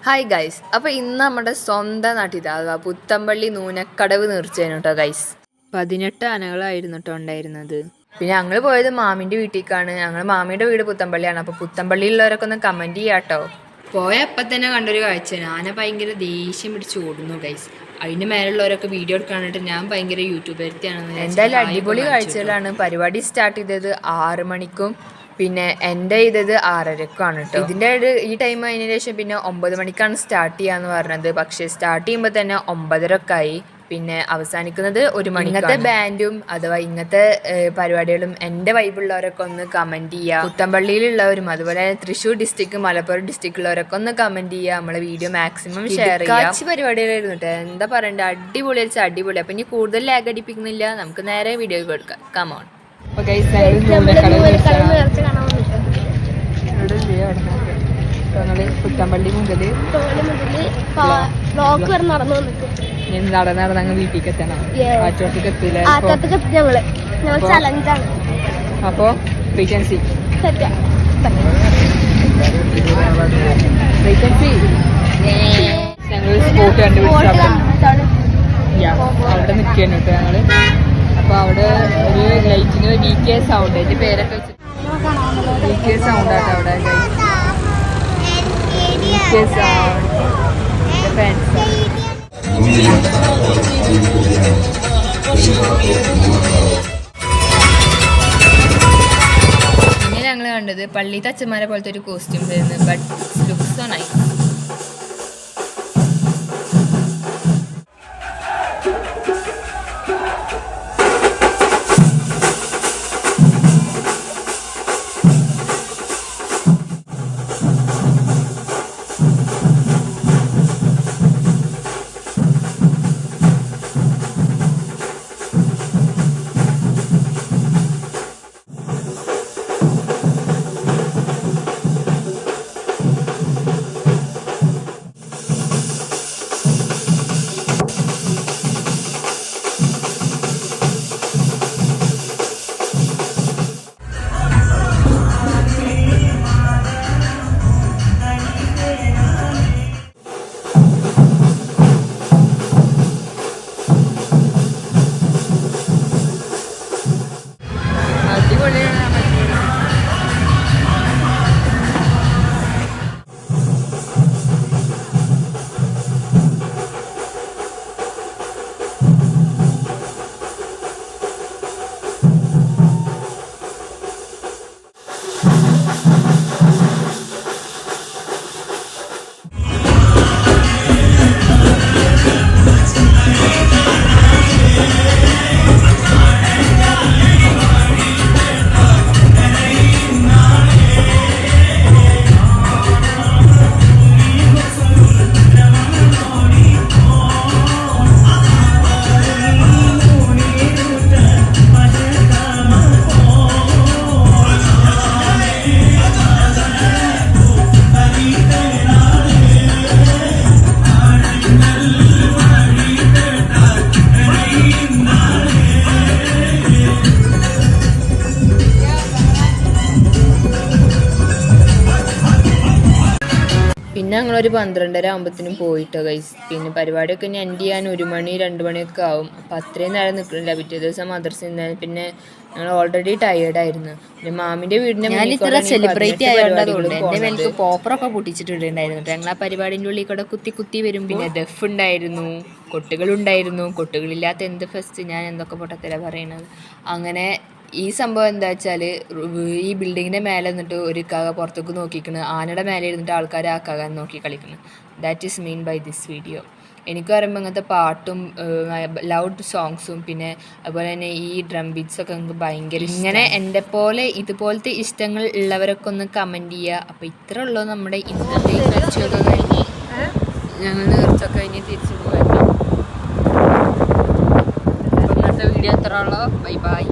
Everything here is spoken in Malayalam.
ഹായ് ഗൈസ്, അപ്പോൾ ഇന്ന് നമ്മുടെ സ്വന്തം നാട്ടിൽ പുത്തമ്പള്ളി നൂനക്കടവ് നേർച്ചയാണ് കേട്ടോ ഗൈസ്. 18 ആനകളായിരുന്നു കേട്ടോ ഉണ്ടായിരുന്നത്. പിന്നെ ഞങ്ങൾ പോയത് മാമിൻ്റെ വീട്ടിലേക്കാണ്. ഞങ്ങൾ മാമിയുടെ വീട് പുത്തമ്പള്ളിയാണ്. അപ്പോൾ പുത്തമ്പള്ളിയിലുള്ളവരൊക്കെ ഒന്ന് കമൻറ്റ് ചെയ്യാം കേട്ടോ. പോയപ്പോൾ തന്നെ കണ്ടൊരു കാഴ്ചയാണ്, ആന ഭയങ്കര ദേഷ്യം പിടിച്ച് ഓടുന്നു ഗൈസ്. അതിന് മേലുള്ളവരൊക്കെ വീഡിയോ എടുക്കാനായിട്ട് ഞാൻ ഭയങ്കര യൂട്യൂബർത്തിയാണ്. എന്തായാലും അടിപൊളി കാഴ്ചകളാണ്. പരിപാടി സ്റ്റാർട്ട് ചെയ്തത് 6 മണിക്കും പിന്നെ എൻ്റെ ചെയ്തത് 6:30ക്കാണ് കേട്ടോ. ഇതിൻ്റെ ഈ ടൈം അതിന് ശേഷം പിന്നെ 9 മണിക്കാണ് സ്റ്റാർട്ട് ചെയ്യാന്ന് പറഞ്ഞത്. പക്ഷേ സ്റ്റാർട്ട് ചെയ്യുമ്പോൾ തന്നെ 9:30 ആയി. പിന്നെ അവസാനിക്കുന്നത് 1 മണി. ഇങ്ങനത്തെ ബാൻഡും അഥവാ ഇങ്ങനത്തെ പരിപാടികളും എൻ്റെ വൈബുള്ളവരൊക്കെ ഒന്ന് കമൻറ്റ് ചെയ്യുക. പുത്തമ്പള്ളിയിലുള്ളവരും അതുപോലെ തൃശ്ശൂർ ഡിസ്ട്രിക്ട് മലപ്പുറം ഡിസ്ട്രിക്റ്റിലുള്ളവരൊക്കെ ഒന്ന് കമൻറ്റ് ചെയ്യുക. നമ്മളെ വീഡിയോ മാക്സിമം ഷെയർ ചെയ്യുക. കാച്ചി പരിപാടികളായിരുന്നു കേട്ടോ. എന്താ പറയണ്ടേ, അടിപൊളി വെച്ചാൽ അടിപൊളി. അപ്പം ഇനി കൂടുതൽ ലാഗ് അടിപ്പിക്കുന്നില്ല, നമുക്ക് നേരെ വീഡിയോ കൊടുക്കാം. കമോൺ. പുത്തമ്പള്ളി മുതൽ നടന്നങ്ങ് വീട്ടിലേക്ക് എത്തണം. ആറ്റോട്ടേക്ക് എത്തില്ല. അപ്പോ വേക്കൻസി ഞങ്ങൾ സ്പോട്ട് കണ്ടുപിടിച്ചു അവിടെ നിൽക്കുകയാണ് കേട്ടോ ഞങ്ങള്. അപ്പോൾ അവിടെ ഒരു ലൈറ്റിന് DK സൗണ്ട്, അതിൻ്റെ പേരൊക്കെ വെച്ചിട്ട് DK സൗണ്ട് ആട്ടോ അവിടെ. DK sound fans. പിന്നെ ഞങ്ങൾ കണ്ടത് പള്ളിയിലത്തെ അച്ഛന്മാരെ പോലത്തെ ഒരു കോസ്റ്റ്യൂം വരുന്നത്. But looks so nice. പിന്നെ ഞങ്ങളൊരു 12:30 ആകുമ്പോഴത്തേനും പോയിട്ടോ ഗൈസ്. പിന്നെ പരിപാടിയൊക്കെ ഇനി എൻഡ് ചെയ്യാൻ 1 മണി 2 മണിയൊക്കെ ആവും. അപ്പം അത്രയും നേരം നിൽക്കണില്ല. പിറ്റേ ദിവസം മദർസ ഉണ്ടായിരുന്നു. പിന്നെ ഞങ്ങൾ ഓൾറെഡി ടയേർഡായിരുന്നു. പിന്നെ മാമിൻ്റെ വീടിൻ്റെ സെലിബ്രേറ്റ് ആയതുകൊണ്ട് എൻ്റെ മേലേക്ക് പോപ്പറൊക്കെ പൊട്ടിച്ചിട്ടുണ്ടായിരുന്നു. ഞങ്ങൾ ആ പരിപാടിൻ്റെ ഉള്ളിൽ കൂടെ കുത്തി വരും. പിന്നെ ദഫ് ഉണ്ടായിരുന്നു, കൊട്ടുകളുണ്ടായിരുന്നു. കൊട്ടുകളില്ലാത്ത എന്ത് ഫെസ്റ്റ്, ഞാൻ എന്തൊക്കെ പൊട്ടത്തിലാണ് പറയണത്. അങ്ങനെ ഈ സംഭവം എന്താ വെച്ചാൽ, ഈ ബിൽഡിങ്ങിൻ്റെ മേലെ നിന്നിട്ട് ഒരു കാക പുറത്തേക്ക് നോക്കിക്കണ്. ആനയുടെ മേലെ ഇരുന്നിട്ട് ആൾക്കാർ ആ കാക നോക്കി കളിക്കണം. That is mean by this video. എനിക്ക് പറയുമ്പോൾ ഇങ്ങനത്തെ പാട്ടും ലൗഡ് സോങ്സും പിന്നെ അതുപോലെ തന്നെ ഈ ഡ്രം ബീറ്റ്സൊക്കെ എനിക്ക് ഭയങ്കര ഇങ്ങനെ എൻ്റെ പോലെ ഇതുപോലത്തെ ഇഷ്ടങ്ങൾ ഉള്ളവരൊക്കെ ഒന്ന് കമൻറ്റ് ചെയ്യുക. അപ്പോൾ ഇത്ര ഉള്ളൂ നമ്മുടെ ഇന്നത്തെ നേർച്ചയൊക്കെ കഴിഞ്ഞ് ഞങ്ങൾ നേർച്ചയൊക്കെ കഴിഞ്ഞ് തിരിച്ചു പോകാം. അപ്പോൾ ഇന്നത്തെ വീഡിയോ എത്ര ഉള്ളോ. Bye bye.